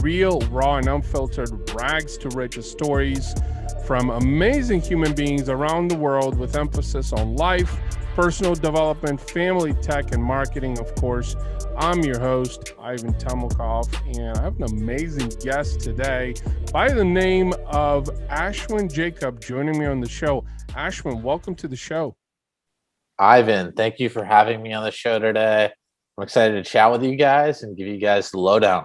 real, raw, and unfiltered rags to riches stories from amazing human beings around the world with emphasis on life, personal development, family, tech, and marketing, of course. I'm your host, Ivan Temelkov, and I have an amazing guest today by the name of Ashwin Jacob joining me on the show. Ashwin, welcome to the show. Ivan, thank you for having me on the show today. I'm excited to chat with you guys and give you guys the lowdown.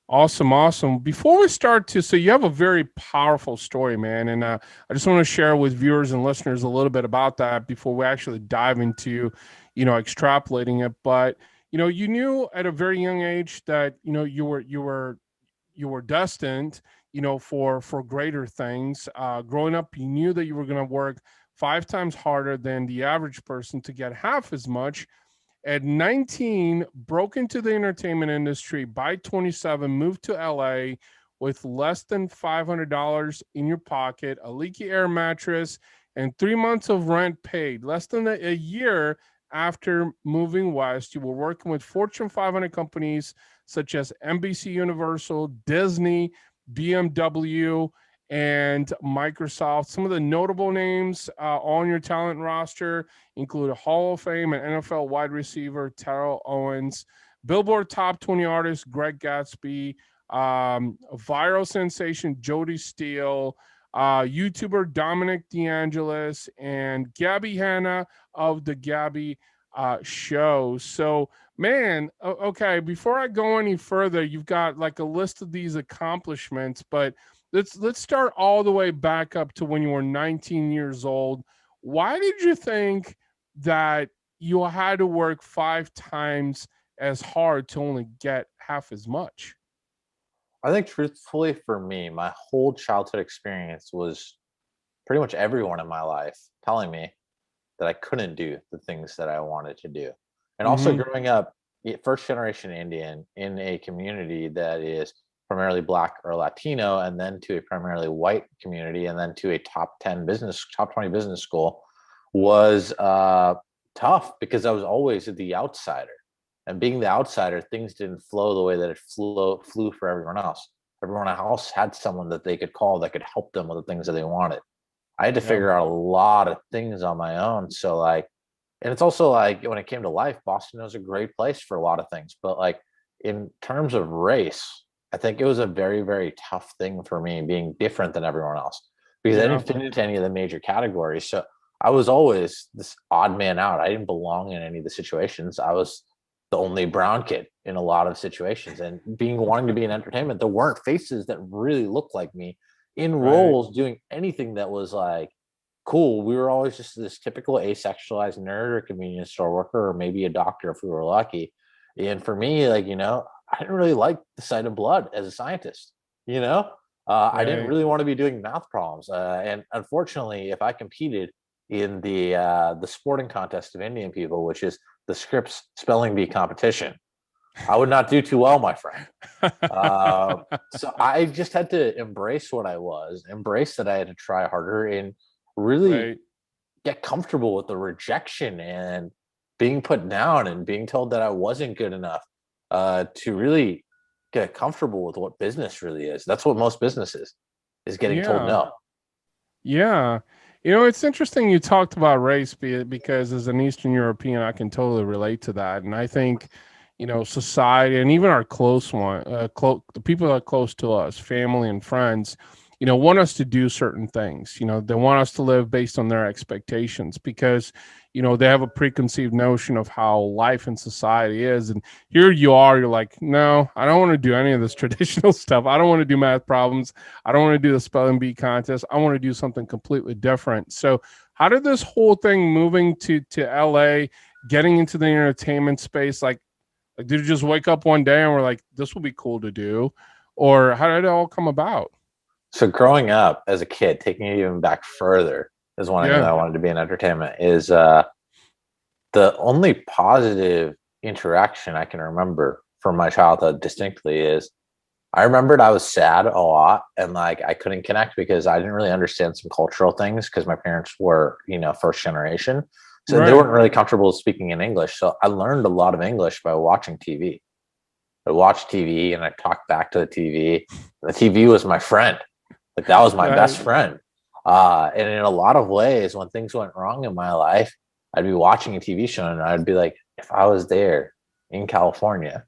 Awesome. Before we start so you have a very powerful story, man. And I just want to share with viewers and listeners a little bit about that before we actually dive into, extrapolating it. But, you knew at a very young age that, you were destined, for greater things. Growing up, you knew that you were going to work 5 times harder than the average person to get half as much. At 19, broke into the entertainment industry. By 27, moved to LA with less than $500 in your pocket, a leaky air mattress, and 3 months of rent paid. Less than a year after moving west, you were working with Fortune 500 companies such as NBC Universal, Disney, BMW, and Microsoft. Some of the notable names on your talent roster include a Hall of Fame and NFL wide receiver Terrell Owens, Billboard Top 20 artist Greg Gatsby, viral sensation Jody Steele, YouTuber Dominic DeAngelis, and Gabby Hanna of the Gabby Show. So, man, okay, before I go any further, you've got like a list of these accomplishments, but let's start all the way back up to when you were 19 years old. Why did you think that you had to work 5 times as hard to only get half as much? I think truthfully for me, my whole childhood experience was pretty much everyone in my life telling me that I couldn't do the things that I wanted to do. And also growing up, first generation Indian in a community that is primarily Black or Latino, and then to a primarily white community, and then to a top 20 business school was tough because I was always the outsider. And being the outsider, things didn't flow the way that it flew for everyone else. Everyone else had someone that they could call that could help them with the things that they wanted. I had to figure out a lot of things on my own. So and it's also like when it came to life, Boston was a great place for a lot of things. But like in terms of race, I think it was a very, very tough thing for me being different than everyone else because I didn't fit into any of the major categories. So I was always this odd man out. I didn't belong in any of the situations. I was the only brown kid in a lot of situations. And wanting to be in entertainment, there weren't faces that really looked like me in roles doing anything that was like cool. We were always just this typical asexualized nerd or convenience store worker or maybe a doctor if we were lucky. And for me, I didn't really like the sight of blood as a scientist. I didn't really want to be doing math problems. And unfortunately, if I competed in the sporting contest of Indian people, which is the Scripps spelling bee competition, I would not do too well, my friend. So I just had to embrace what I was, embrace that I had to try harder and really get comfortable with the rejection and being put down and being told that I wasn't good enough to really get comfortable with what business really is. That's what most business is getting told no. Yeah. It's interesting you talked about race because as an Eastern European, I can totally relate to that. And I think, society and even our the people that are close to us, family and friends, want us to do certain things. They want us to live based on their expectations because, they have a preconceived notion of how life and society is. And here you are, you're like, no, I don't want to do any of this traditional stuff. I don't want to do math problems. I don't want to do the spelling bee contest. I want to do something completely different. So how did this whole thing moving to LA, getting into the entertainment space, like did you just wake up one day and we're like, this will be cool to do? Or how did it all come about? So growing up as a kid, taking it even back further, is one thing that I wanted to be in entertainment. Is the only positive interaction I can remember from my childhood distinctly is I remembered I was sad a lot and I couldn't connect because I didn't really understand some cultural things because my parents were, first generation. So they weren't really comfortable speaking in English. So I learned a lot of English by watching TV. I'd watch TV and I'd talk back to the TV. The TV was my friend. Like that was my best Right. friend. And in a lot of ways, when things went wrong in my life, I'd be watching a TV show and I'd be like, if I was there in California,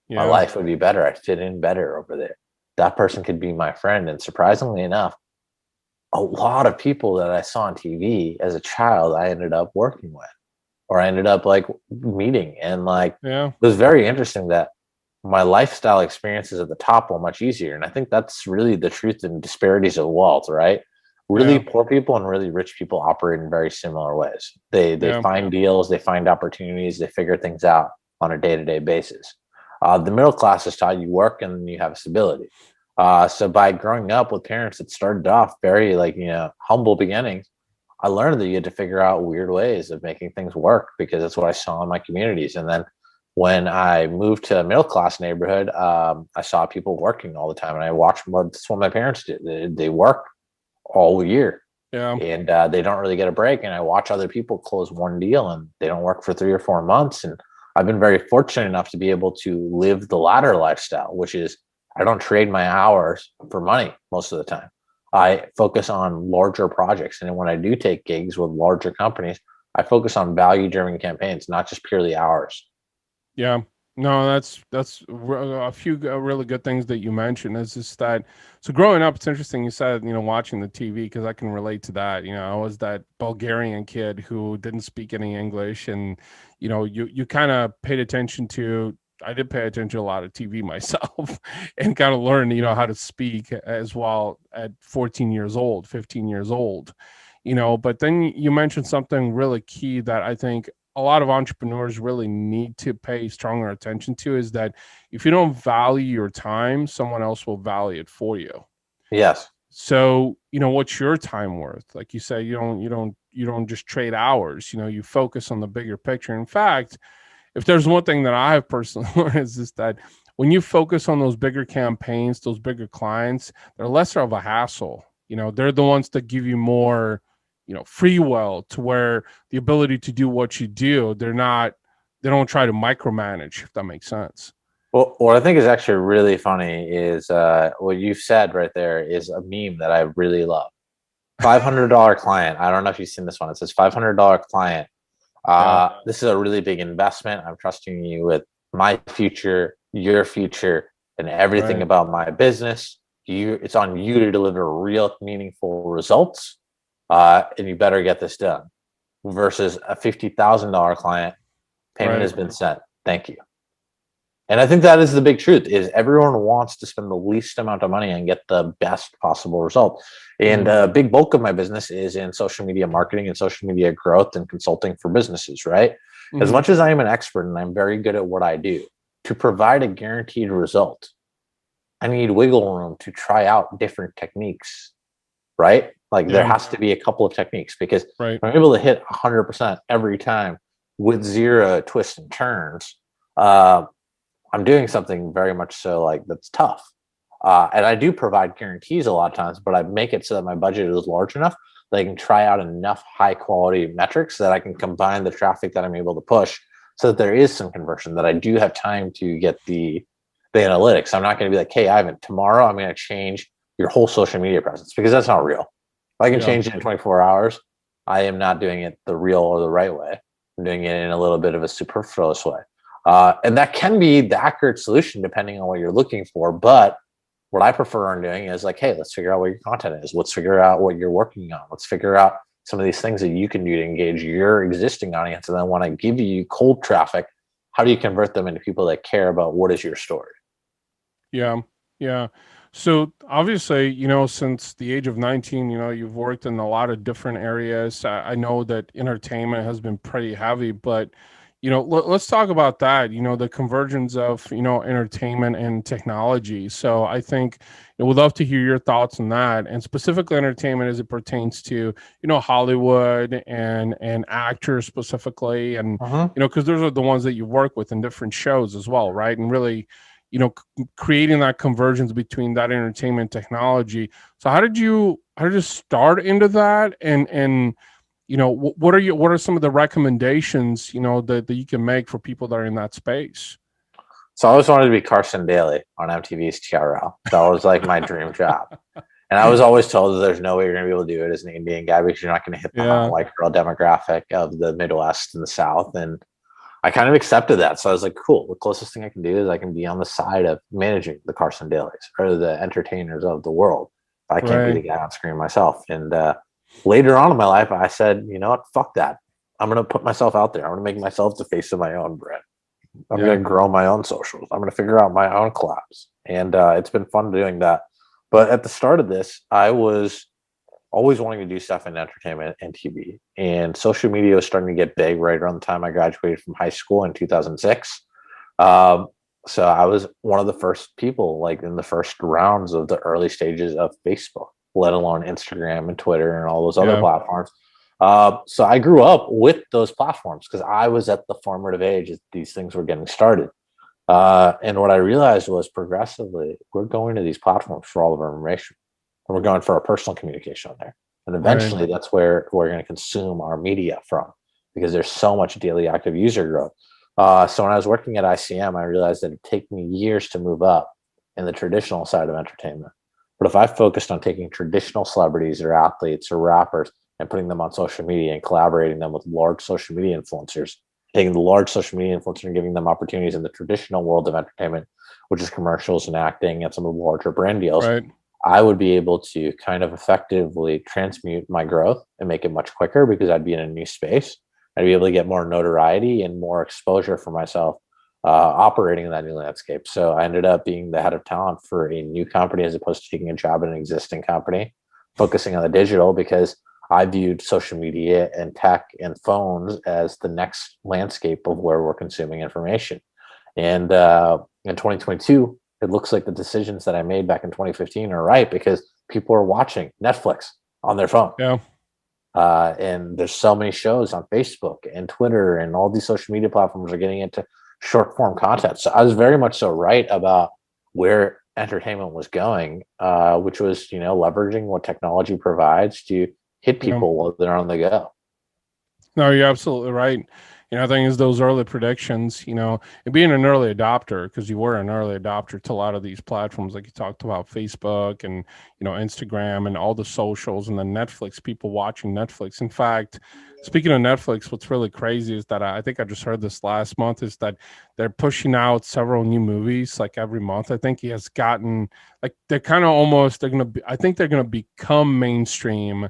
my Yeah. life would be better. I'd fit in better over there. That person could be my friend. And surprisingly enough, a lot of people that I saw on TV as a child, I ended up working with, or I ended up like meeting. And like, Yeah. it was very interesting that my lifestyle experiences at the top were much easier. And I think that's really the truth in disparities of wealth, right? Really Yeah. poor people and really rich people operate in very similar ways. They Yeah. find deals, they find opportunities, they figure things out on a day-to-day basis. The middle class is taught you work and you have stability. So by growing up with parents that started off very like, humble beginnings, I learned that you had to figure out weird ways of making things work because that's what I saw in my communities. And then when I moved to a middle class neighborhood, I saw people working all the time, and I watched that's what my parents did. They work all year, Yeah. and they don't really get a break. And I watch other people close one deal, and they don't work for 3 or 4 months. And I've been very fortunate enough to be able to live the latter lifestyle, which is I don't trade my hours for money most of the time. I focus on larger projects, and when I do take gigs with larger companies, I focus on value-driven campaigns, not just purely hours. Yeah. No, a few really good things that you mentioned. Is just that. So growing up, it's interesting. You said watching the TV because I can relate to that. I was that Bulgarian kid who didn't speak any English, and you kind of paid attention to. I did pay attention to a lot of TV myself, and kind of learned how to speak as well at 14 years old, 15 years old. But then you mentioned something really key that I think a lot of entrepreneurs really need to pay stronger attention to is that if you don't value your time, someone else will value it for you. Yes. So, what's your time worth? Like you say, you don't just trade hours, you focus on the bigger picture. In fact, if there's one thing that I have personally learned is just that when you focus on those bigger campaigns, those bigger clients, they're lesser of a hassle. They're the ones that give you more, free will to where the ability to do what you do, they don't try to micromanage, if that makes sense. Well, what I think is actually really funny is what you've said right there is a meme that I really love. $500 client. I don't know if you've seen this one. It says $500 client. Yeah. This is a really big investment. I'm trusting you with my future, your future, and everything Right. about my business. It's on you to deliver real, meaningful results, and you better get this done. Versus a $50,000 client, payment Right. has been sent. Thank you. And I think that is the big truth is everyone wants to spend the least amount of money and get the best possible result. And Mm-hmm. a big bulk of my business is in social media marketing and social media growth and consulting for businesses, right? As Mm-hmm. much as I am an expert and I'm very good at what I do, to provide a guaranteed result, I need wiggle room to try out different techniques, right? Like there Yeah. has to be a couple of techniques because if Right. I'm able to hit 100% every time with zero twists and turns, uh, I'm doing something very much so like that's tough. And I do provide guarantees a lot of times, but I make it so that my budget is large enough that I can try out enough high quality metrics that I can combine the traffic that I'm able to push so that there is some conversion, that I do have time to get the analytics. I'm not going to be like, hey, Ivan, tomorrow I'm going to change your whole social media presence because that's not real. If I can Yeah. change it in 24 hours, I am not doing it the real or the right way. I'm doing it in a little bit of a superfluous way. And that can be the accurate solution depending on what you're looking for. But what I prefer on doing is like, hey, let's figure out what your content is. Let's figure out what you're working on. Let's figure out some of these things that you can do to engage your existing audience. And then when I give you cold traffic, how do you convert them into people that care about what is your story? Yeah. Yeah. So obviously, since the age of 19, you've worked in a lot of different areas. I know that entertainment has been pretty heavy, but let's talk about that, the convergence of, entertainment and technology. So I think we'd love to hear your thoughts on that, and specifically entertainment as it pertains to, Hollywood and actors specifically. And, Uh-huh. because those are the ones that you work with in different shows as well, right? And really, creating that convergence between that entertainment technology. So how did you start into that? And what are some of the recommendations that you can make for people that are in that space? So I always wanted to be Carson Daly on MTV's TRL. That was like my dream job. And I was always told that there's no way you're going to be able to do it as an Indian guy because you're not going to hit the hot Yeah, white girl demographic of the Midwest and the South. And I kind of accepted that. So I was like, cool. The closest thing I can do is I can be on the side of managing the Carson Dailies or the entertainers of the world. I can't be the right. guy on screen myself. And later on in my life, I said, you know what? Fuck that. I'm going to put myself out there. I'm going to make myself the face of my own brand. I'm Yeah, going to grow my own socials. I'm going to figure out my own collabs. And it's been fun doing that. But at the start of this, I was always wanting to do stuff in entertainment and TV. And social media was starting to get big right around the time I graduated from high school in 2006. Um, so I was one of the first people, like in the first rounds of the early stages of Facebook, let alone Instagram and Twitter and all those other yeah, platforms. So I grew up with those platforms because I was at the formative age as these things were getting started. And what I realized was progressively, we're going to these platforms for all of our information and we're going for our personal communication on there. And right, eventually that's where we're going to consume our media from because there's so much daily active user growth. So when I was working at ICM, I realized that it'd take me years to move up in the traditional side of entertainment. But if I focused on taking traditional celebrities or athletes or rappers and putting them on social media and collaborating them with large social media influencers, taking the large social media influencers and giving them opportunities in the traditional world of entertainment, which is commercials and acting and some of the larger brand deals, right. I would be able to kind of effectively transmute my growth and make it much quicker because I'd be in a new space. I'd be able to get more notoriety and more exposure for myself operating in that new landscape. So I ended up being the head of talent for a new company as opposed to taking a job in an existing company, focusing on the digital because I viewed social media and tech and phones as the next landscape of where we're consuming information. And in 2022, it looks like the decisions that I made back in 2015 are right because people are watching Netflix on their phone. Yeah. And there's so many shows on Facebook and Twitter and all these social media platforms are getting into short form content. So I was very much so right about where entertainment was going, which was, you know, leveraging what technology provides to hit Yeah. people while they're on the go. No, you're absolutely right. I think is those early predictions, and being an early adopter, because you were an early adopter to a lot of these platforms, like you talked about Facebook and, Instagram and all the socials and then Netflix, people watching Netflix. In fact, speaking of Netflix, what's really crazy is that I think I just heard this last month is that they're pushing out several new movies like every month. I think he has gotten like they're kind of almost, they're going to be, I think they're going to become mainstream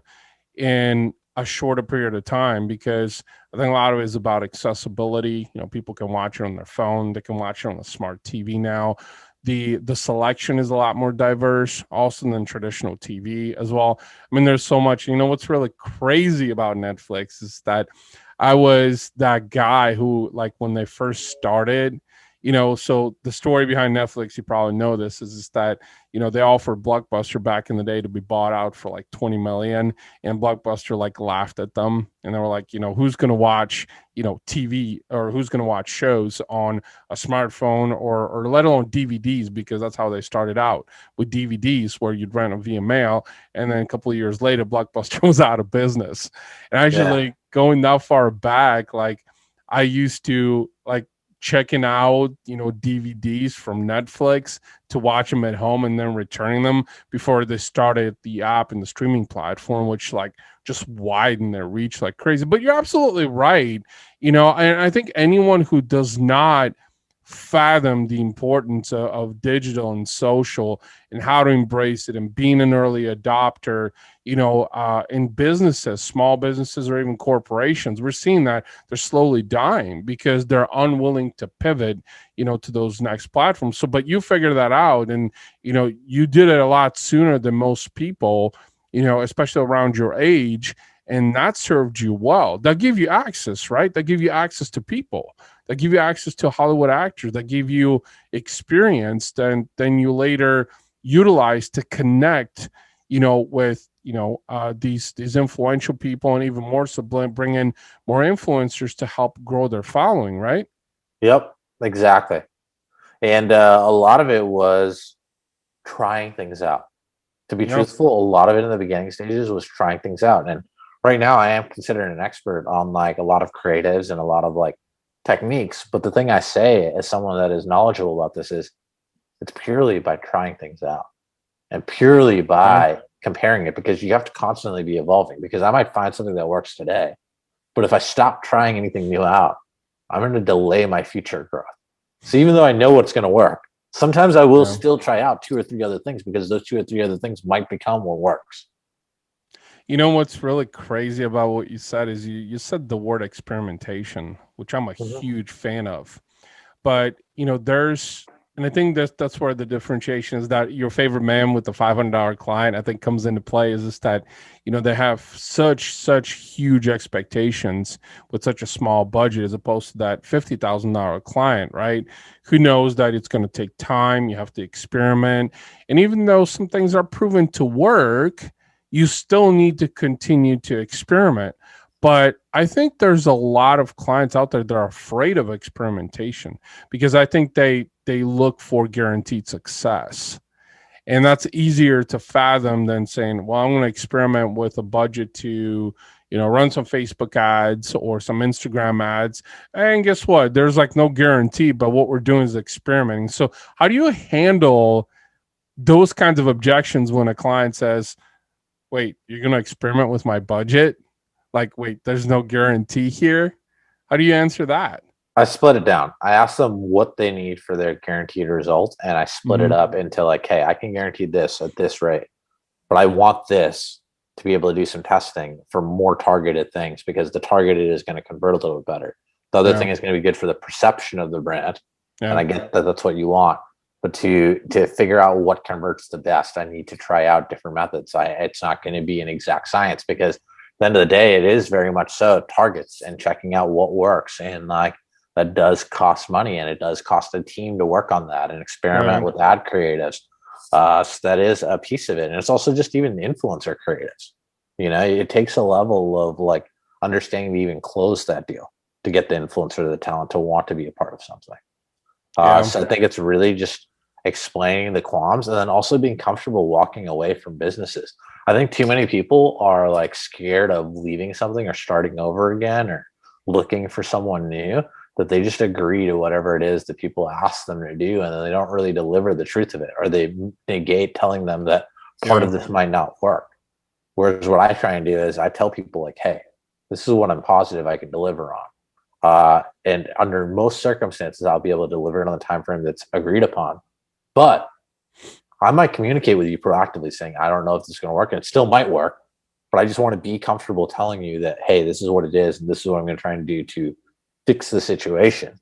in a shorter period of time because I think a lot of it is about accessibility. People can watch it on their phone, they can watch it on a smart TV now. The selection is a lot more diverse also than traditional TV as well. I mean, there's so much. What's really crazy about Netflix is that I was that guy who, like, when they first started, so the story behind Netflix, you probably know this, is that, they offered Blockbuster back in the day to be bought out for like 20 million, and Blockbuster like laughed at them, and they were like, who's going to watch, TV, or who's going to watch shows on a smartphone, or let alone DVDs, because that's how they started out, with DVDs where you'd rent them via mail. And then a couple of years later, Blockbuster was out of business. And Yeah. actually, going that far back, like, I used to like checking out, DVDs from Netflix to watch them at home and then returning them before they started the app and the streaming platform, which like just widened their reach like crazy. But you're absolutely right. And I think anyone who does not fathom the importance of digital and social and how to embrace it and being an early adopter, in businesses, small businesses, or even corporations, we're seeing that they're slowly dying because they're unwilling to pivot, to those next platforms. So, but you figured that out, and you did it a lot sooner than most people, especially around your age, and that served you well. That give you access, right? That give you access to people. That give you access to Hollywood actors. That give you experience. Then you later utilize to connect, with these influential people, and even more so bring in more influencers to help grow their following, right? Yep. Exactly. And a lot of it was trying things out. To be Yep. truthful, a lot of it in the beginning stages was trying things out. And right now I am considered an expert on like a lot of creatives and a lot of like techniques. But the thing I say as someone that is knowledgeable about this is it's purely by trying things out and purely Yeah. by comparing it, because you have to constantly be evolving, because I might find something that works today, but if I stop trying anything new out, I'm going to delay my future growth. So even though I know what's going to work, sometimes I will Yeah. still try out 2 or 3 other things, because those 2 or 3 other things might become what works. You know what's really crazy about what you said is you said the word experimentation, which I'm a Mhm. huge fan of. But there's, and I think that's where the differentiation is, that your favorite man with the $500 client, I think, comes into play, is just that they have such huge expectations with such a small budget, as opposed to that $50,000 client, right? Who knows that it's going to take time, you have to experiment, and even though some things are proven to work, you still need to continue to experiment. But I think there's a lot of clients out there that are afraid of experimentation, because I think they look for guaranteed success. And that's easier to fathom than saying, well, I'm going to experiment with a budget to, run some Facebook ads or some Instagram ads. And guess what? There's like no guarantee, but what we're doing is experimenting. So how do you handle those kinds of objections when a client says, wait, you're going to experiment with my budget? Like, wait, there's no guarantee here. How do you answer that? I split it down. I asked them what they need for their guaranteed result, and I split it Mm-hmm. up into like, hey, I can guarantee this at this rate, but I want this to be able to do some testing for more targeted things, because the targeted is going to convert a little bit better. The other Yeah. thing is going to be good for the perception of the brand, and Yeah. I get that that's what you want. But to figure out what converts the best, I need to try out different methods. It's not going to be an exact science, because at the end of the day, it is very much so targets and checking out what works, and like that does cost money, and it does cost a team to work on that and experiment Right. with ad creatives. So that is a piece of it. And it's also just even influencer creatives. It takes a level of like understanding to even close that deal, to get the influencer or the talent to want to be a part of something. Yeah. So I think it's really just explaining the qualms, and then also being comfortable walking away from businesses. I think too many people are like scared of leaving something or starting over again or looking for someone new, that they just agree to whatever it is that people ask them to do, and then they don't really deliver the truth of it, or they negate telling them that part Yeah. of this might not work. Whereas what I try and do is I tell people like, hey, this is what I'm positive I can deliver on. And under most circumstances, I'll be able to deliver it on the time frame that's agreed upon. But I might communicate with you proactively saying, I don't know if this is going to work, and it still might work, but I just want to be comfortable telling you that, hey, this is what it is, and this is what I'm going to try and do to fix the situation.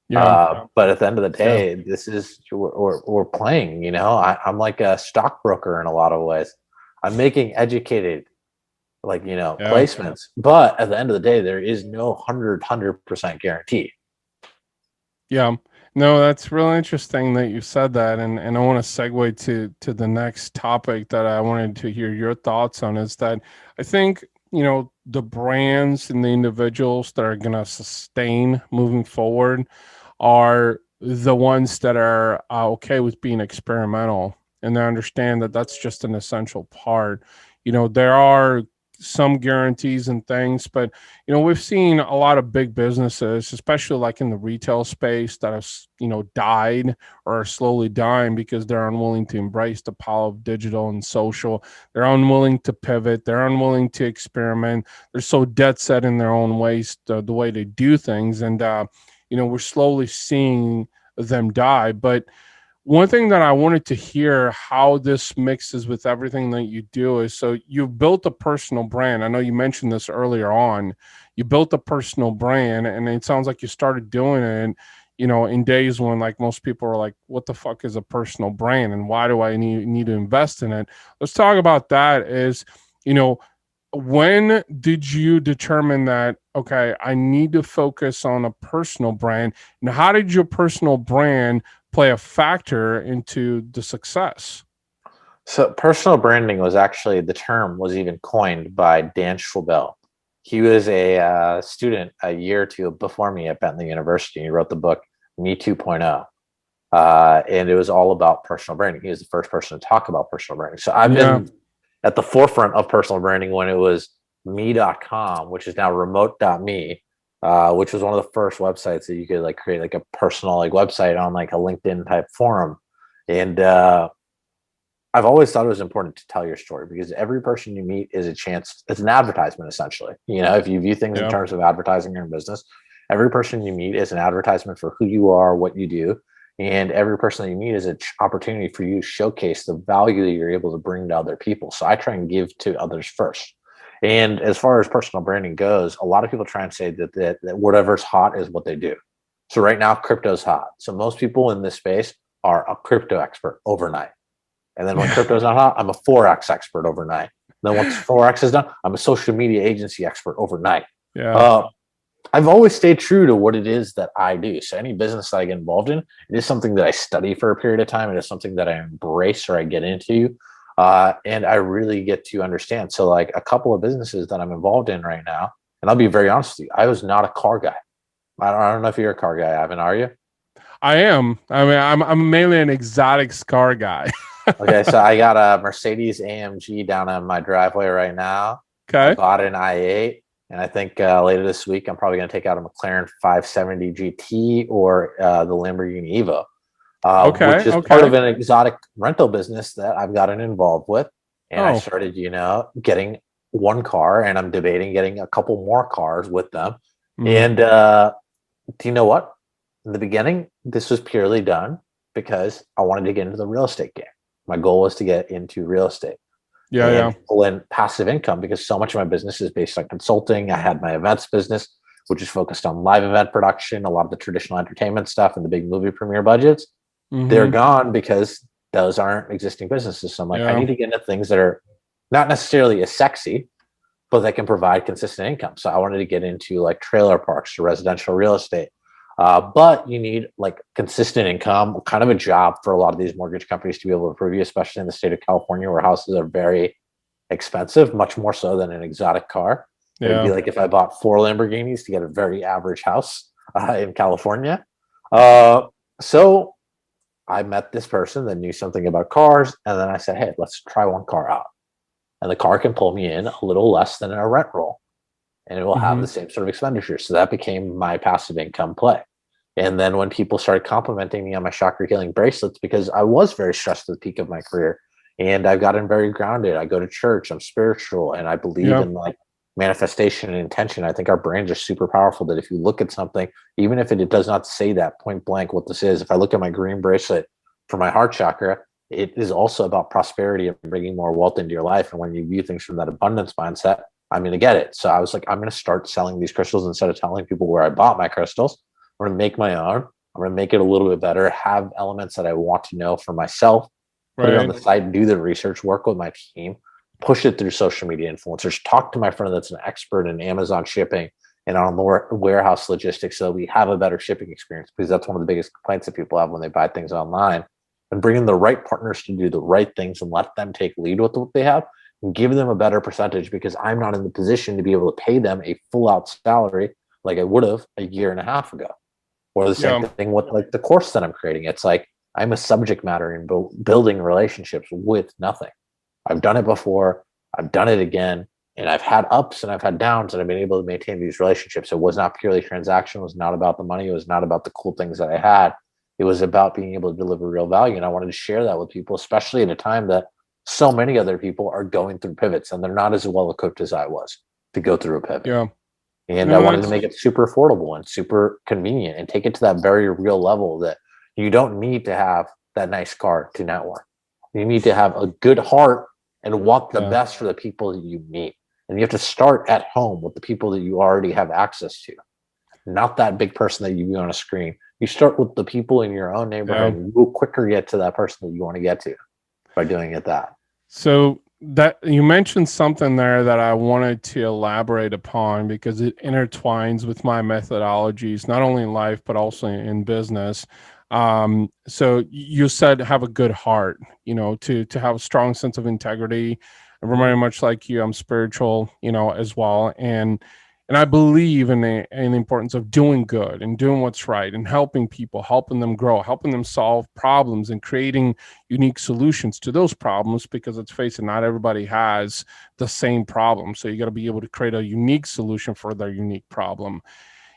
Yeah. But at the end of the Yeah. day, this is we're playing. I'm like a stockbroker in a lot of ways. I'm making educated, like Yeah. placements, but at the end of the day, there is no 100% guarantee. Yeah. No, that's really interesting that you said that, and I want to segue to the next topic that I wanted to hear your thoughts on, is that I think, the brands and the individuals that are going to sustain moving forward are the ones that are okay with being experimental, and they understand that that's just an essential part. There are some guarantees and things, but we've seen a lot of big businesses, especially like in the retail space, that have died or are slowly dying because they're unwilling to embrace the power of digital and social. They're unwilling to pivot, they're unwilling to experiment, they're so dead set in their own ways, the way they do things. And we're slowly seeing them die. But one thing that I wanted to hear how this mixes with everything that you do is, so you've built a personal brand. I know you mentioned this earlier on. You built a personal brand, and it sounds like you started doing it, in days when like most people are like, what the fuck is a personal brand and why do I need to invest in it? Let's talk about that. Is, you know, when did you determine that, okay, I need to focus on a personal brand, and how did your personal brand play a factor into the success? So personal branding was actually, the term was even coined by Dan Schwabel. He was a student a year or two before me at Bentley University. He wrote the book Me 2.0. And it was all about personal branding. He was the first person to talk about personal branding. So I've Yeah. been at the forefront of personal branding when it was me.com, which is now remote.me. which was one of the first websites that you could like create like a personal like website on like a LinkedIn type forum. And I've always thought it was important to tell your story because every person you meet is a chance. It's an advertisement, essentially. You know, if you view things in Yeah. terms of advertising your business, every person you meet is an advertisement for who you are, what you do. And every person that you meet is an opportunity for you to showcase the value that you're able to bring to other people. So I try and give to others first. And as far as personal branding goes, a lot of people try and say that whatever's hot is what they do. So right now, crypto's hot. So most people in this space are a crypto expert overnight. And then when Yeah. crypto's not hot, I'm a Forex expert overnight. And then once Forex is done, I'm a social media agency expert overnight. Yeah. Uh, I've always stayed true to what it is that I do. So any business that I get involved in, it is something that I study for a period of time. It is something that I embrace or I get into. And I really get to understand. So like a couple of businesses that I'm involved in right now, and I'll be very honest with you, I was not a car guy. I don't know if you're a car guy, Ivan, are you? I am. I mean, I'm mainly an exotic car guy. Okay, so I got a Mercedes AMG down on my driveway right now. I Okay. bought an i8, and I think later this week I'm probably going to take out a McLaren 570 GT or the Lamborghini Evo, which Okay. is part Okay. of an exotic rental business that I've gotten involved with. And I Oh. started, getting one car, and I'm debating getting a couple more cars with them. Mm. And do you know what? In the beginning, this was purely done because I wanted to get into the real estate game. My goal was to get into real estate Yeah. Yeah. and pull in passive income because so much of my business is based on consulting. I had my events business, which is focused on live event production, a lot of the traditional entertainment stuff and the big movie premiere budgets. They're Mm-hmm. gone because those aren't existing businesses. So I'm like, I Yeah. need to get into things that are not necessarily as sexy, but that can provide consistent income. So I wanted to get into like trailer parks or residential real estate. But you need like consistent income, kind of a job for a lot of these mortgage companies to be able to approve you, especially in the state of California where houses are very expensive, much more so than an exotic car. It would be Yeah. like if I bought four Lamborghinis to get a very average house in California. Uh, so I met this person that knew something about cars, and then I said, "Hey, let's try one car out." And the car can pull me in a little less than a rent roll, and it will have Mm-hmm. the same sort of expenditure. So that became my passive income play. And then when people started complimenting me on my chakra healing bracelets, because I was very stressed at the peak of my career and I've gotten very grounded. I go to church, I'm spiritual, and I believe Yeah. in like manifestation and intention. I think our brains are super powerful that if you look at something, even if it does not say that point blank what this is, if I look at my green bracelet for my heart chakra, it is also about prosperity and bringing more wealth into your life. And when you view things from that abundance mindset, I'm going to get it. So I was like, I'm going to start selling these crystals instead of telling people where I bought my crystals. I'm going to make my own. I'm going to make it a little bit better, have elements that I want to know for myself, put it on Right. the site, do the research, work with my team, push it through social media influencers, talk to my friend that's an expert in Amazon shipping and on warehouse logistics so that we have a better shipping experience because that's one of the biggest complaints that people have when they buy things online. And bring in the right partners to do the right things and let them take lead with what they have and give them a better percentage because I'm not in the position to be able to pay them a full out salary like I would have a year and a half ago. Or the same Yeah. thing with like the course that I'm creating. It's like I'm a subject matter in building relationships with nothing. I've done it before. I've done it again. And I've had ups and I've had downs and I've been able to maintain these relationships. It was not purely transactional. It was not about the money. It was not about the cool things that I had. It was about being able to deliver real value. And I wanted to share that with people, especially at a time that so many other people are going through pivots and they're not as well equipped as I was to go through a pivot. Yeah. And I No, wanted to that's make it super affordable and super convenient and take it to that very real level that you don't need to have that nice car to network. You need to have a good heart and want the yeah. best for the people that you meet. And you have to start at home with the people that you already have access to, not that big person that you view on a screen. You start with the people in your own Yeah. neighborhood and you'll quicker get to that person that you want to get to by doing it that. So that you mentioned something there that I wanted to elaborate upon because it intertwines with my methodologies, not only in life, but also in business. So you said have a good heart, to have a strong sense of integrity. And very much like you, I'm spiritual, as well. And I believe in the importance of doing good and doing what's right and helping people, helping them grow, helping them solve problems and creating unique solutions to those problems because let's face it, not everybody has the same problem. So you got to be able to create a unique solution for their unique problem.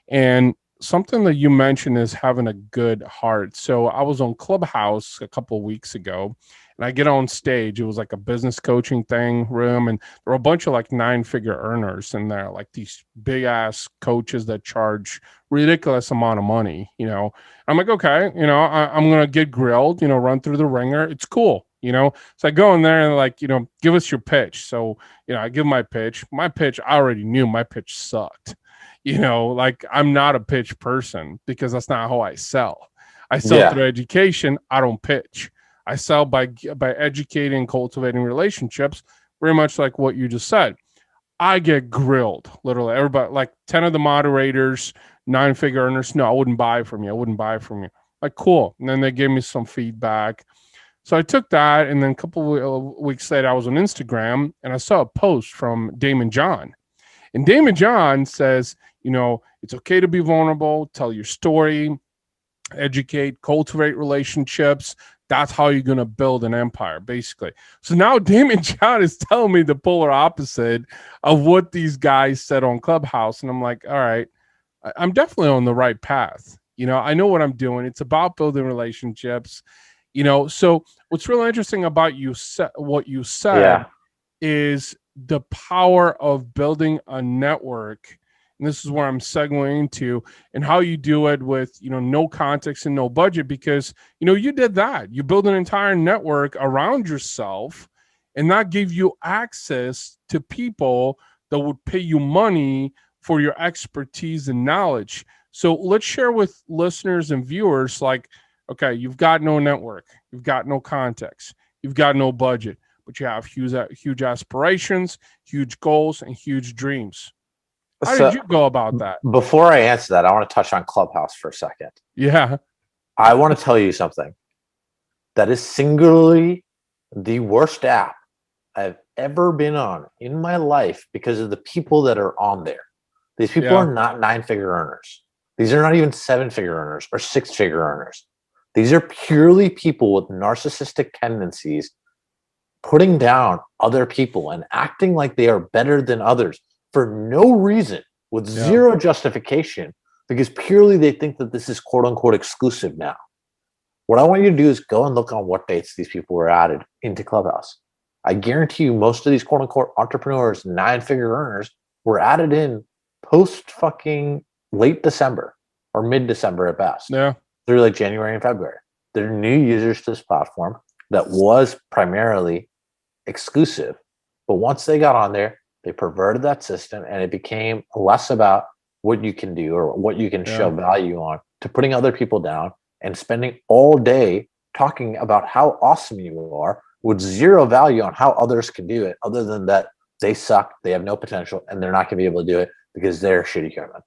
And something that you mentioned is having a good heart. So I was on Clubhouse a couple of weeks ago, and I get on stage. It was like a business coaching thing room, and there were a bunch of like 9-figure earners in there, like these big ass coaches that charge ridiculous amount of money. I'm like, okay, I'm gonna get grilled, run through the ringer. It's cool. So I go in there and like, give us your pitch. So, I give my pitch. My pitch, I already knew my pitch sucked. Like I'm not a pitch person because that's not how I sell. I sell Yeah. through education. I don't pitch. I sell by educating and cultivating relationships, very much like what you just said. I get grilled, literally. Everybody, like 10 of the moderators, 9-figure earners, no, I wouldn't buy from you. I wouldn't buy from you. Like, cool. And then they gave me some feedback. So I took that, and then a couple of weeks later, I was on Instagram, and I saw a post from Damon John. And Damon John says, it's okay to be vulnerable, tell your story, educate, cultivate relationships. That's how you're going to build an empire, basically. So now Damon John is telling me the polar opposite of what these guys said on Clubhouse. And I'm like, all right, I'm definitely on the right path. I know what I'm doing. It's about building relationships. So what's really interesting about what you said Yeah. is the power of building a network. And this is where I'm segueing to, and how you do it with, no context and no budget, because, you did that. You build an entire network around yourself, and that gave you access to people that would pay you money for your expertise and knowledge. So let's share with listeners and viewers, like, okay, you've got no network, you've got no context, you've got no budget, but you have huge aspirations, huge goals, and huge dreams. How did So you go about that? before I answer that, I want to touch on Clubhouse for a second. Yeah. I want to tell you something that is singularly the worst app I've ever been on in my life because of the people that are on there. These people Yeah. are not 9-figure earners. These are not even 7-figure earners or 6-figure earners. These are purely people with narcissistic tendencies putting down other people and acting like they are better than others for no reason, with Yeah. zero justification, because purely they think that this is quote unquote exclusive now. What I want you to do is go and look on what dates these people were added into Clubhouse. I guarantee you most of these quote unquote entrepreneurs, 9-figure earners, were added in post fucking late December or mid December at best, Yeah. through like January and February. They're new users to this platform that was primarily exclusive. But once they got on there, they perverted that system, and it became less about what you can do or what you can show Yeah. value on to putting other people down and spending all day talking about how awesome you are with zero value on how others can do it, other than that they suck, they have no potential, and they're not going to be able to do it because they're shitty human.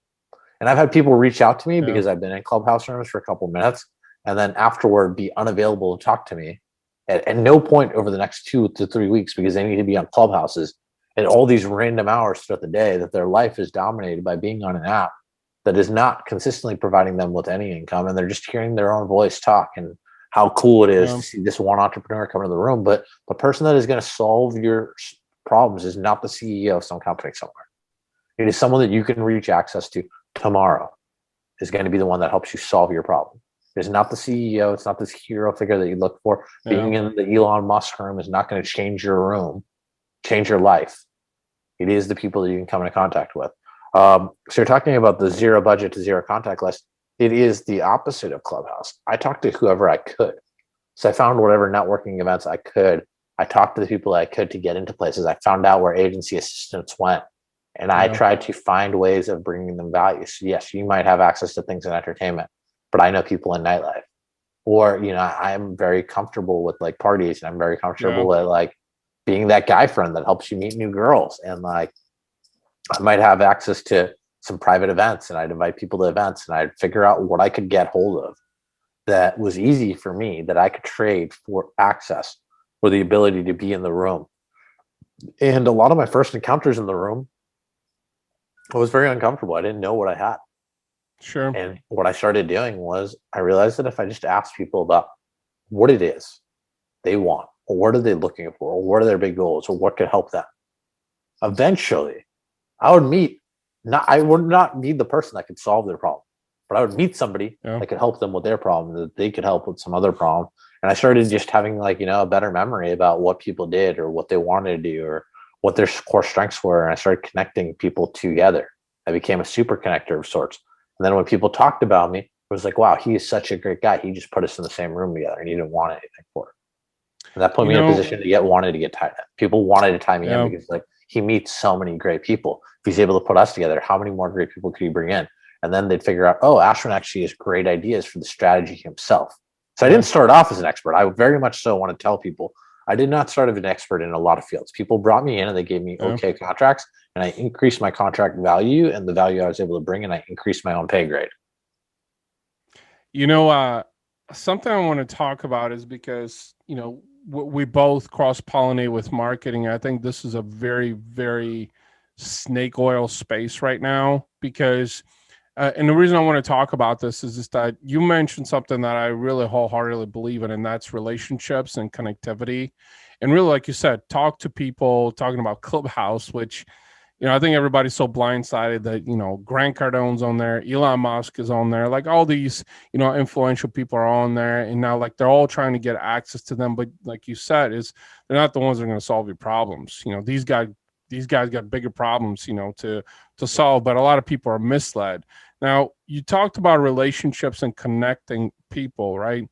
And I've had people reach out to me Yeah. because I've been in Clubhouse rooms for a couple of minutes and then afterward be unavailable to talk to me at no point over the next 2 to 3 weeks because they need to be on Clubhouses at all these random hours throughout the day, that their life is dominated by being on an app that is not consistently providing them with any income, and they're just hearing their own voice talk and how cool it is Yeah. to see this one entrepreneur come into the room. But the person that is going to solve your problems is not the CEO of some company somewhere. It is someone that you can reach access to tomorrow, is going to be the one that helps you solve your problem. It's not the CEO. It's not this hero figure that you look for. Yeah. Being in the Elon Musk room is not going to change your room, change your life. It is the people that you can come into contact with. So you're talking about the zero budget to zero contact list. It is the opposite of Clubhouse. I talked to whoever I could. So I found whatever networking events I could. I talked to the people I could to get into places. I found out where agency assistants went. And I Yeah. tried to find ways of bringing them value. So yes, you might have access to things in entertainment, but I know people in nightlife. Or, I'm very comfortable with like parties, and I'm very Yeah. comfortable at like being that guy friend that helps you meet new girls. And like I might have access to some private events, and I'd invite people to events, and I'd figure out what I could get hold of that was easy for me, that I could trade for access or the ability to be in the room. And a lot of my first encounters in the room, I was very uncomfortable. I didn't know what I had. Sure. And what I started doing was I realized that if I just asked people about what it is they want, or what are they looking for, or what are their big goals, or what could help them, eventually I would meet I would not be the person that could solve their problem, but I would meet somebody Yeah. that could help them with their problem, that they could help with some other problem. And I started just having like, a better memory about what people did or what they wanted to do or what their core strengths were. And I started connecting people together. I became a super connector of sorts. And then when people talked about me, it was like, wow, he is such a great guy. He just put us in the same room together and he didn't want anything for it. And that put me in a position to wanted to get tied up. People wanted to tie me in because like he meets so many great people. If he's able to put us together, how many more great people could he bring in? And then they'd figure out, oh, Ashwin actually has great ideas for the strategy himself. So I didn't start off as an expert. I very much so want to tell people I did not start as an expert in a lot of fields. People brought me in and they gave me okay contracts, and I increased my contract value and the value I was able to bring, and I increased my own pay grade. Something I want to talk about is because, we both cross pollinate with marketing. I think this is a very, very snake oil space right now because, and the reason I want to talk about this is just that you mentioned something that I really wholeheartedly believe in, and that's relationships and connectivity. And really, like you said, talk to people, talking about Clubhouse, which, I think everybody's so blindsided that, Grant Cardone's on there, Elon Musk is on there, like all these, influential people are on there. And now like they're all trying to get access to them. But like you said, they're not the ones that are going to solve your problems. These guys got bigger problems, to solve, but a lot of people are misled. Now, you talked about relationships and connecting people, right?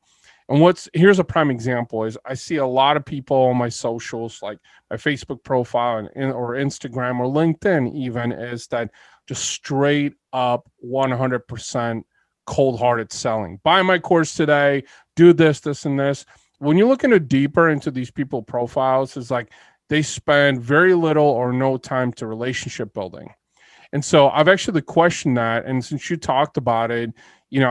And here's a prime example is I see a lot of people on my socials, like my Facebook profile or Instagram or LinkedIn even, is that just straight up 100% cold-hearted selling. Buy my course today, do this, this, and this. When you look deeper into these people profiles, it's like they spend very little or no time to relationship building. And so I've actually questioned that. And since you talked about it,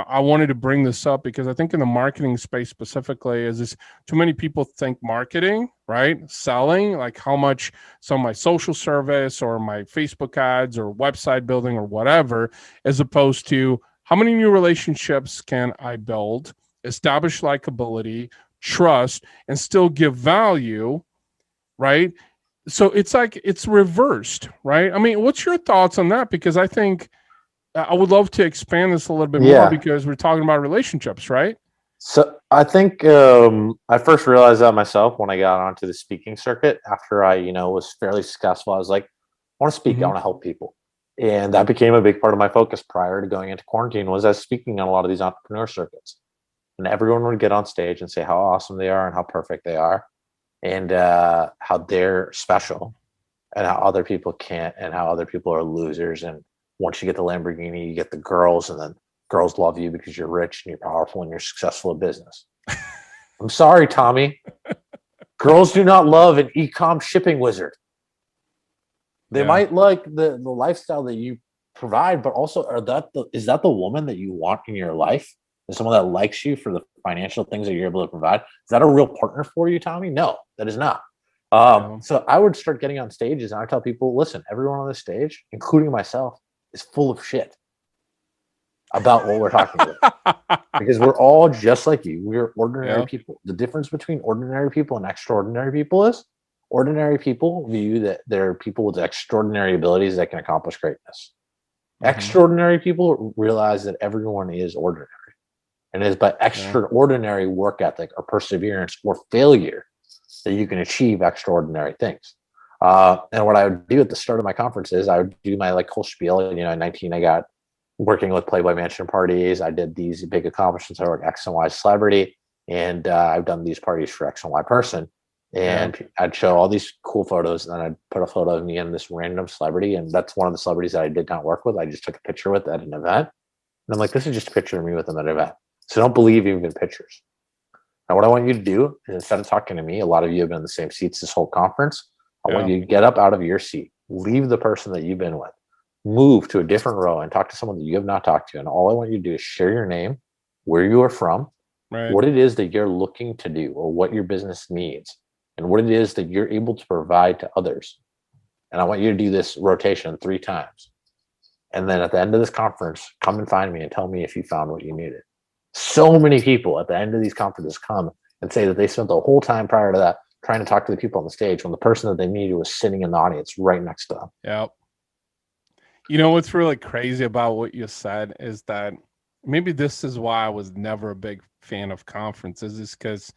I wanted to bring this up because I think in the marketing space specifically is this too many people think marketing, right? Selling, like how much some of my social service or my Facebook ads or website building or whatever, as opposed to how many new relationships can I build, establish likability, trust, and still give value, right? So it's like it's reversed, right? I mean, what's your thoughts on that? Because I think I would love to expand this a little bit more because we're talking about relationships, right? So I think I first realized that myself when I got onto the speaking circuit after I, was fairly successful. I was like, I want to speak. I want to help people. And that became a big part of my focus prior to going into quarantine was I was speaking on a lot of these entrepreneur circuits. And everyone would get on stage and say how awesome they are and how perfect they are and how they're special and how other people can't and how other people are losers. And once you get the Lamborghini, you get the girls, and then girls love you because you're rich and you're powerful and you're successful in business. I'm sorry, Tommy. Girls do not love an e-com shipping wizard. They might like the lifestyle that you provide, but also is that the woman that you want in your life? Is someone that likes you for the financial things that you're able to provide? Is that a real partner for you, Tommy? No, that is not. So I would start getting on stages and I tell people, listen, everyone on this stage, including myself, is full of shit about what we're talking about. Because we're all just like you. We're ordinary people. The difference between ordinary people and extraordinary people is ordinary people view that they're people with extraordinary abilities that can accomplish greatness. Extraordinary people realize that everyone is ordinary. And it is by extraordinary work ethic or perseverance or failure that you can achieve extraordinary things. And what I would do at the start of my conferences, I would do my whole spiel. At 19, I got working with Playboy Mansion parties. I did these big accomplishments. I work X and Y celebrity, and I've done these parties for X and Y person. And I'd show all these cool photos, and then I'd put a photo of me and this random celebrity. And that's one of the celebrities that I did not work with. I just took a picture with at an event. And I'm like, this is just a picture of me with them at an event. So don't believe even in pictures. Now, what I want you to do is instead of talking to me, a lot of you have been in the same seats this whole conference. I want you to get up out of your seat, leave the person that you've been with, move to a different row and talk to someone that you have not talked to. And all I want you to do is share your name, where you are from, what it is that you're looking to do or what your business needs, and what it is that you're able to provide to others. And I want you to do this rotation 3 times. And then at the end of this conference, come and find me and tell me if you found what you needed. So many people at the end of these conferences come and say that they spent the whole time prior to that trying to talk to the people on the stage when the person that they needed was sitting in the audience right next to them. Yep. You know what's really crazy about what you said is that maybe this is why I was never a big fan of conferences, is because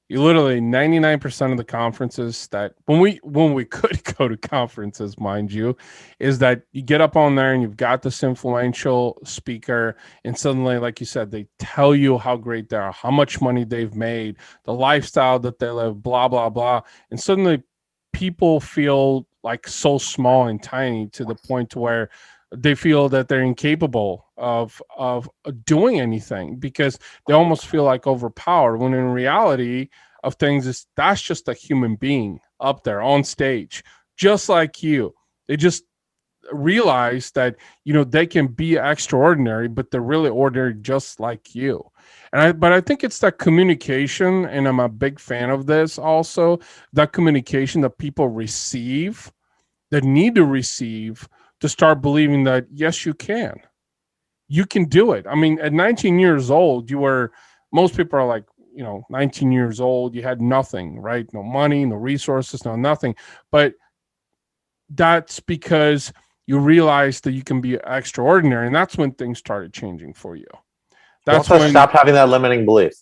you literally 99% of the conferences that when we could go to conferences, mind you, is that you get up on there and you've got this influential speaker, and suddenly, like you said, they tell you how great they are, how much money they've made, the lifestyle that they live, blah blah blah, and suddenly people feel like so small and tiny to the point to where they feel that they're incapable of doing anything because they almost feel like overpowered, when in reality of things is that's just a human being up there on stage just like you. They just realize that they can be extraordinary, but they're really ordinary just like you. But I think it's that communication, and I'm a big fan of this also, that communication that people receive, that need to receive, to start believing that yes, you can do it. I mean, at 19 years old, most people are like, 19 years old, you had nothing, right? No money, no resources, no nothing. But that's because you realize that you can be extraordinary. And that's when things started changing for you. That's Once I when, stopped having that limiting belief,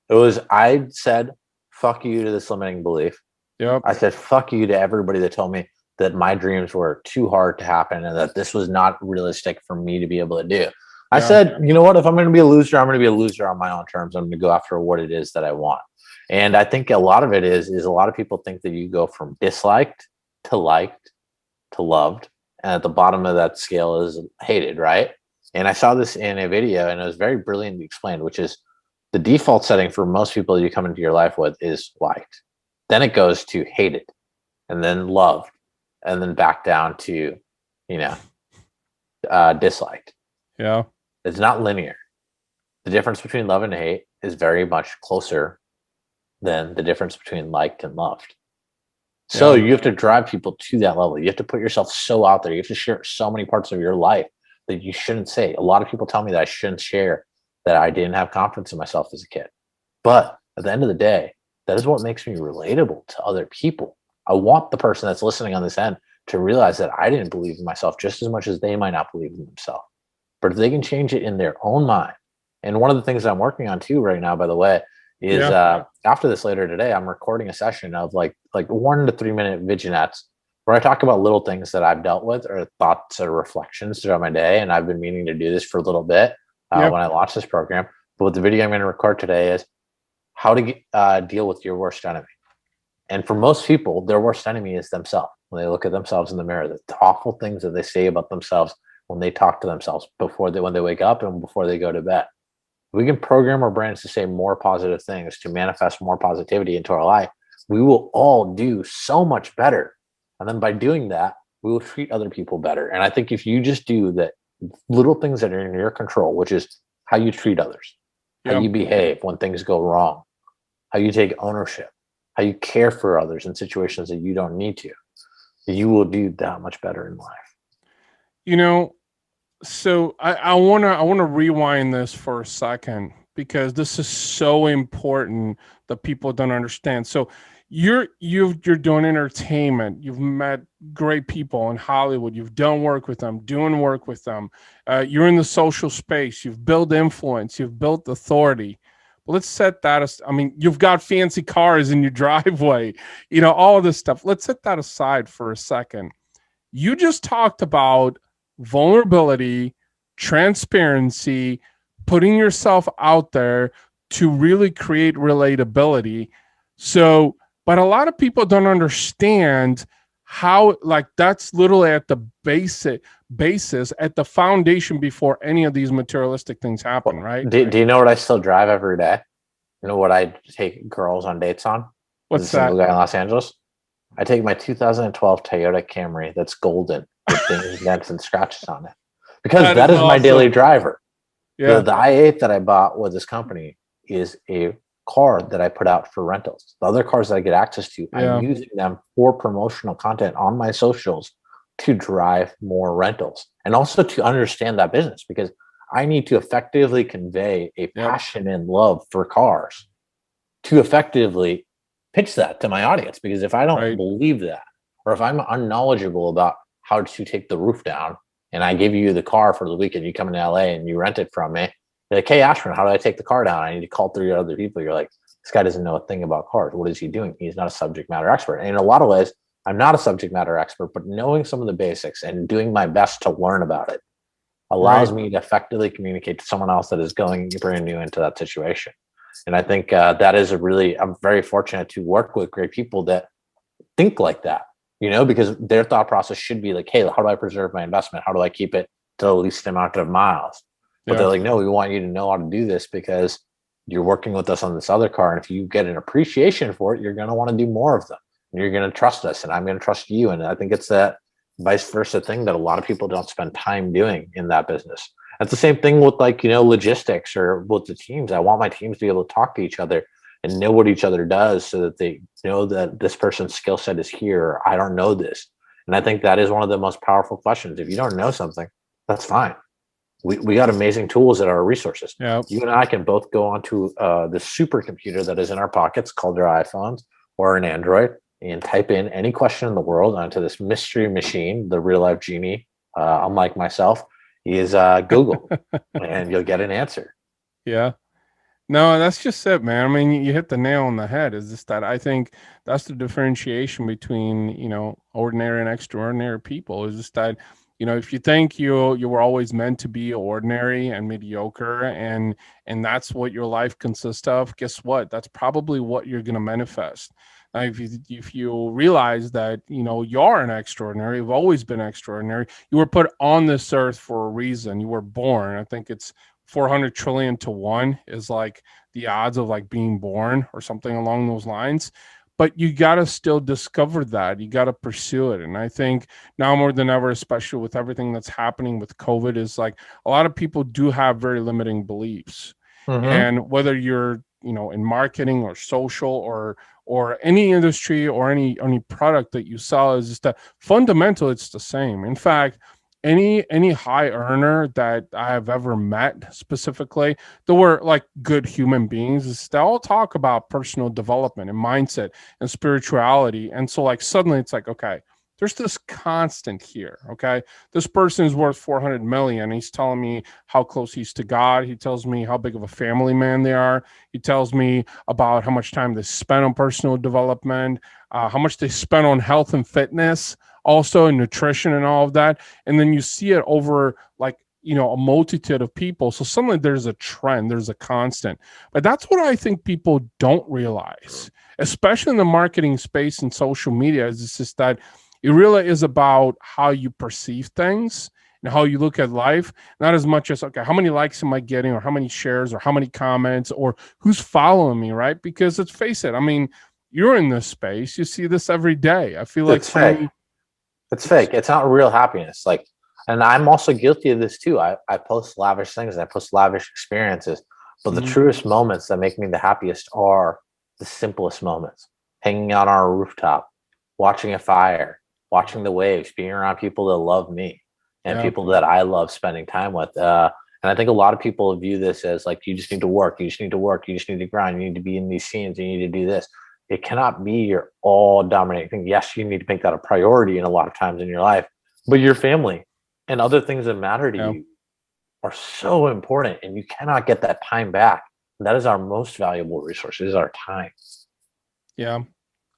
I said, fuck you to this limiting belief. yep, I said, fuck you to everybody that told me that my dreams were too hard to happen and that this was not realistic for me to be able to do. I yeah, said, you know what? If I'm going to be a loser, I'm going to be a loser on my own terms. I'm going to go after what it is that I want. And I think a lot of it is a lot of people think that you go from disliked to liked to loved. And at the bottom of that scale is hated, right? And I saw this in a video and it was very brilliantly explained, which is the default setting for most people you come into your life with is liked. Then it goes to hated and then loved and then back down to, you know, disliked. yeah, It's not linear. The difference between love and hate is very much closer than the difference between liked and loved. So yeah, you have to drive people to that level. You have to put yourself so out there. You have to share so many parts of your life that you shouldn't say. A lot of people tell me that I shouldn't share, that I didn't have confidence in myself as a kid. But at the end of the day, that is what makes me relatable to other people. I want the person that's listening on this end to realize that I didn't believe in myself just as much as they might not believe in themselves. But if they can change it in their own mind, and one of the things I'm working on too right now, by the way, is yeah, after this later today, I'm recording a session of like 1 to 3 minute vignettes where I talk about little things that I've dealt with or thoughts or reflections throughout my day. And I've been meaning to do this for a little bit yeah, when I launched this program. But what the video I'm going to record today is how to deal with your worst enemy. And for most people, their worst enemy is themselves. When they look at themselves in the mirror, the awful things that they say about themselves when they talk to themselves when they wake up and before they go to bed. We can program our brains to say more positive things, to manifest more positivity into our life. We will all do so much better. And then by doing that, we will treat other people better. And I think if you just do that little things that are in your control, which is how you treat others, how yeah. you behave when things go wrong, how you take ownership, how you care for others in situations that you don't need to, you will do that much better in life. You know, so I wanna rewind this for a second because this is so important that people don't understand. So you're doing entertainment. You've met great people in Hollywood. You've done work with them, doing work with them. You're in the social space. You've built influence. You've built authority. But let's set that. I mean, you've got fancy cars in your driveway. All of this stuff. Let's set that aside for a second. You just talked about vulnerability, transparency, putting yourself out there to really create relatability. So, but a lot of people don't understand how, like, that's literally at the basis, at the foundation before any of these materialistic things happen, Well, right? do you know what I still drive every day? You know what I take girls on dates on as a What's single that? guy in Los Angeles? I take my 2012 Toyota Camry that's golden with dings, dents, and scratches on it because That that is is my awesome. daily driver. The Yeah. the i8 that I bought with this company is a car that I put out for rentals. The other cars that I get access to, I'm Yeah. using them for promotional content on my socials to drive more rentals and also to understand that business because I need to effectively convey a Yep. passion and love for cars to effectively pitch that to my audience. Because if I don't Right. believe that, or if I'm unknowledgeable about how to take the roof down, and I give you the car for the weekend, you come into LA and you rent it from me. You're like, hey, Ashwin, how do I take the car down? I need to call 3 other people. You're like, this guy doesn't know a thing about cars. What is he doing? He's not a subject matter expert. And in a lot of ways, I'm not a subject matter expert, but knowing some of the basics and doing my best to learn about it allows Right. me to effectively communicate to someone else that is going brand new into that situation. And I think that is I'm very fortunate to work with great people that think like that, because their thought process should be like, hey, how do I preserve my investment? How do I keep it to the least amount of miles? But Yeah. they're like, no, we want you to know how to do this because you're working with us on this other car. And if you get an appreciation for it, you're going to want to do more of them. And you're going to trust us and I'm going to trust you. And I think it's that vice versa thing that a lot of people don't spend time doing in that business. It's the same thing with logistics or with the teams. I want my teams to be able to talk to each other and know what each other does so that they know that this person's skill set is here. Or I don't know this. And I think that is one of the most powerful questions. If you don't know something, that's fine. We got amazing tools at our resources. Yeah. You and I can both go onto the supercomputer that is in our pockets called our iPhones or an Android and type in any question in the world onto this mystery machine, the real life genie, unlike myself, is Google, and you'll get an answer. Yeah. No, that's just it, man. I mean, you hit the nail on the head. Is just that I think that's the differentiation between, ordinary and extraordinary people. Is just that, if you think you were always meant to be ordinary and mediocre and that's what your life consists of, guess what? That's probably what you're going to manifest. Now, if you realize that, you are an extraordinary, you've always been extraordinary, you were put on this earth for a reason. You were born. I think it's 400 trillion to 1 is like the odds of like being born or something along those lines. But you got to still discover that. You got to pursue it. And I think now more than ever, especially with everything that's happening with COVID, is like a lot of people do have very limiting beliefs. Mm-hmm. And whether you're, in marketing or social or any industry or any product that you sell, is just that fundamental, it's the same. In fact, any high earner that I have ever met specifically, that were like good human beings, is they all talk about personal development and mindset and spirituality. And so like suddenly it's like, okay, there's this constant here. Okay. This person is worth 400 million. He's telling me how close he's to God. He tells me how big of a family man they are. He tells me about how much time they spend on personal development, how much they spend on health and fitness, also in nutrition and all of that. And then you see it over like, a multitude of people. So suddenly there's a trend, there's a constant. But that's what I think people don't realize, especially in the marketing space and social media, is it's just that it really is about how you perceive things and how you look at life, not as much as, okay, how many likes am I getting or how many shares or how many comments or who's following me, right? Because let's face it, I mean, you're in this space, you see this every day. I feel like It's so fake. many. It's fake. It's not real happiness. And I'm also guilty of this too. I post lavish things and I post lavish experiences, but the Mhm. truest moments that make me the happiest are the simplest moments. Hanging out on our rooftop, watching a fire, watching the waves, being around people that love me and Yeah. people that I love spending time with. And I think a lot of people view this as like, you just need to work, you just need to work, you just need to grind, you need to be in these scenes, you need to do this. It cannot be your all dominating thing. Yes, you need to make that a priority in a lot of times in your life, but your family and other things that matter to Yeah. you are so important, and you cannot get that time back. And that is our most valuable resource, is our time. Yeah.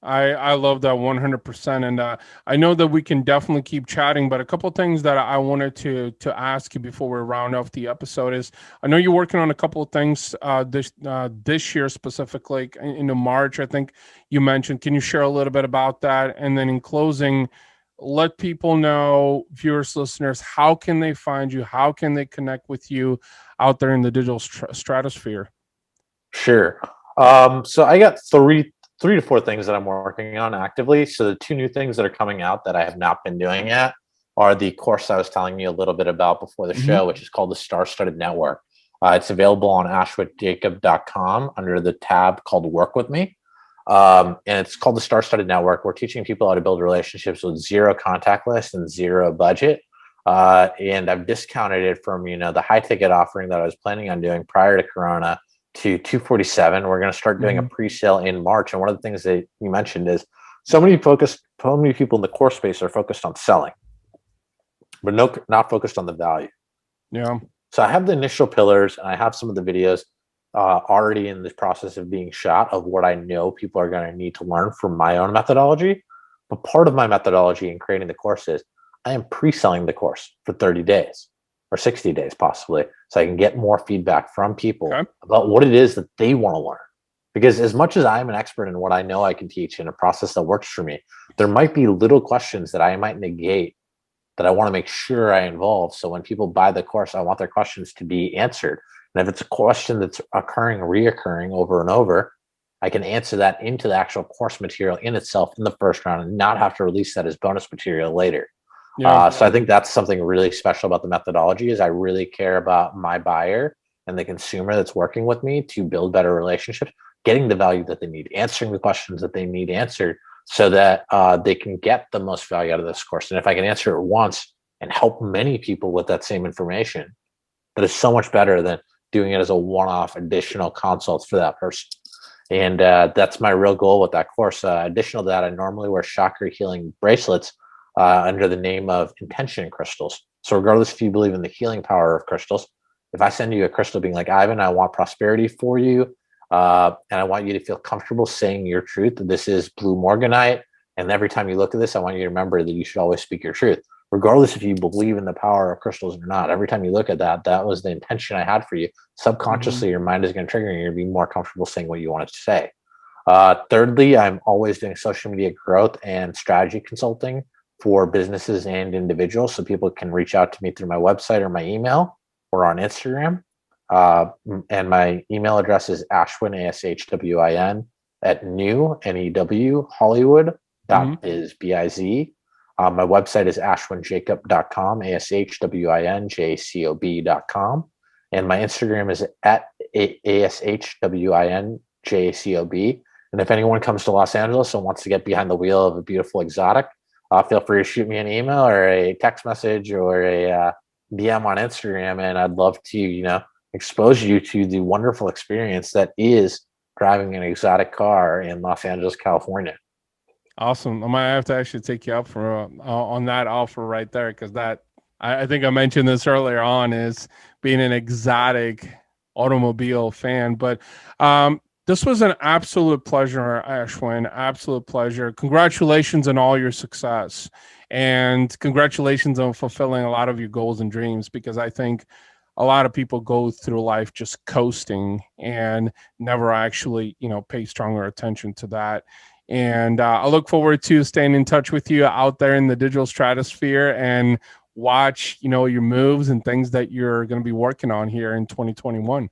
I love that 100%. And I know that we can definitely keep chatting, but a couple of things that I wanted to ask you before we round off the episode is, I know you're working on a couple of things this year specifically into March. I think you mentioned. Can you share a little bit about that? And then in closing, let people know, viewers, listeners, how can they find you? How can they connect with you out there in the digital stratosphere? Sure. So I got three to four things that I'm working on actively. So the two new things that are coming out that I have not been doing yet are the course I was telling you a little bit about before the Hmm. show, which is called the Star-Studded Network. It's available on ashwinjacob.com under the tab called Work With Me. And it's called the Star-Studded Network. We're teaching people how to build relationships with zero contact list and zero budget. And I've discounted it from, the high ticket offering that I was planning on doing prior to Corona to 247. We're going to start doing a Hmm. pre-sale in March. And one of the things that you mentioned is so many people in the course space are focused on selling. but no, not focused on the value. Yeah. So I have the initial pillars, and I have some of the videos already in the process of being shot of what I know people are going to need to learn from my own methodology. But part of my methodology in creating the course is I am pre-selling the course for 30 days or 60 days possibly, so I can get more feedback from people Okay. about what it is that they want to learn. Because as much as I'm an expert in what I know I can teach in a process that works for me, there might be little questions that I might negate that I want to make sure I involve. So when people buy the course, I want their questions to be answered. And if it's a question that's reoccurring over and over, I can answer that into the actual course material in itself in the first round and not have to release that as bonus material later. Yeah. So I think that's something really special about the methodology is I really care about my buyer and the consumer that's working with me to build better relationships, getting the value that they need, answering the questions that they need answered so that they can get the most value out of this course. And if I can answer it once and help many people with that same information, that is so much better than doing it as a one-off additional consult for that person. And that's my real goal with that course. Additional to that, I normally wear chakra healing bracelets under the name of intention crystals. So regardless if you believe in the healing power of crystals, if I send you a crystal being like, Ivan, I want prosperity for you, and I want you to feel comfortable saying your truth, this is blue morganite. And every time you look at this, I want you to remember that you should always speak your truth, regardless if you believe in the power of crystals or not. Every time you look at that, that was the intention I had for you. Subconsciously, your mind is going to trigger and you're going to be more comfortable saying what you wanted to say. Thirdly, I'm always doing social media growth and strategy consulting for businesses and individuals. So people can reach out to me through my website or my email or on Instagram. And my email address is Ashwin, ASHWIN, at new Hollywood .biz, B-I-Z. My website is ashwinjacob.com, ASHWINJACOB.com. And my Instagram is at ASHWINJACOB. And if anyone comes to Los Angeles and wants to get behind the wheel of a beautiful exotic, feel free to shoot me an email or a text message or a DM on Instagram. And I'd love to, expose you to the wonderful experience that is driving an exotic car in Los Angeles, California. Awesome. I might have to actually take you up for on that offer right there because I think I mentioned this earlier on is being an exotic automobile fan. But this was an absolute pleasure, Ashwin. Absolute pleasure. Congratulations on all your success, and congratulations on fulfilling a lot of your goals and dreams. Because I think a lot of people go through life just coasting and never actually, pay stronger attention to that. And I look forward to staying in touch with you out there in the digital stratosphere and watch, your moves and things that you're going to be working on here in 2021.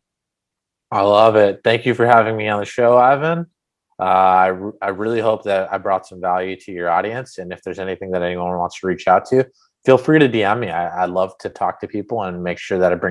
I love it. Thank you for having me on the show, Ivan. I really hope that I brought some value to your audience. And if there's anything that anyone wants to reach out to, feel free to DM me. I'd love to talk to people and make sure that I bring